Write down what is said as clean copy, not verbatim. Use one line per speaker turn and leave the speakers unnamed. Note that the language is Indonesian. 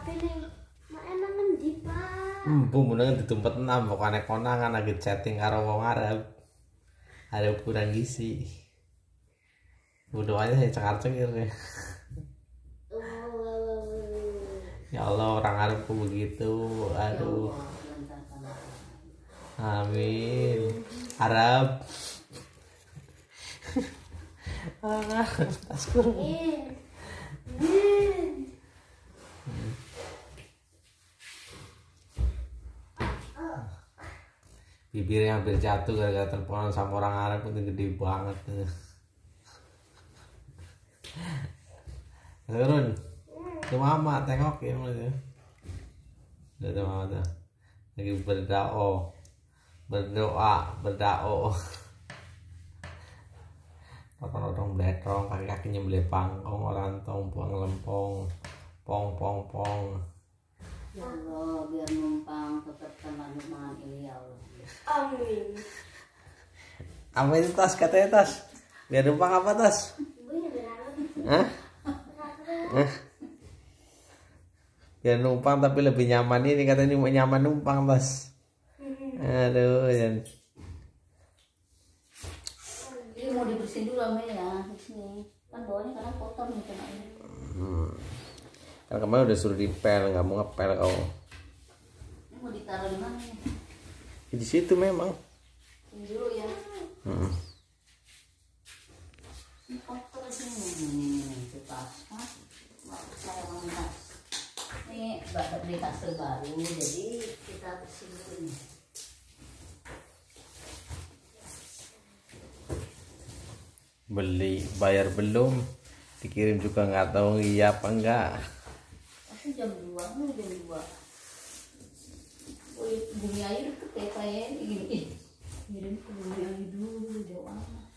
tapi nih mak enak ngendi Pak?
Meneng ditumpet 6 pokoknya konangan lagi chatting karo wong Arab. Ada kurang gizi. Doanya saya cengar-cengir ya. Ya Allah orang Arab kok begitu. Aduh. Amin. Arab. Tasku. Bibirnya hampir jatuh gara-gara teleponan sama orang Arab itu gede banget. Turun. Ke mama tengok ya mulai. Udah mama tuh. Lagi berdoa. Orang bletong kaki-kakinya beli pangkong orang tong buang lempong pong.
Ya Allah biar numpang tetap sama numpang ini ya Allah.
Amin.
Apa itu tas katanya tas? Biar numpang apa tas? Hah? Biar numpang tapi lebih nyaman ini katanya ini nyaman numpang tas. Aduh ya.
Ini mau dibersihin dulu sama ya di sini. Kan bawahnya kadang kotor nih kena ini.
Kan kemarin udah suruh dipel, nggak mau ngepel kau.
Ini mau ditaruh di mana nih?
Di situ memang.
Ini dulu ya. Ini kotor sini. Itu tas. Saya mau tas. Ini beli kasur baru, jadi kita bersihin dulu nih.
Beli bayar belum, dikirim juga nggak tahu iya apa enggak.
Tapi jam 2, jam 2. Oh, bumi air deket ya kayak gini. Kirim ke bumi air dulu, jauh amat.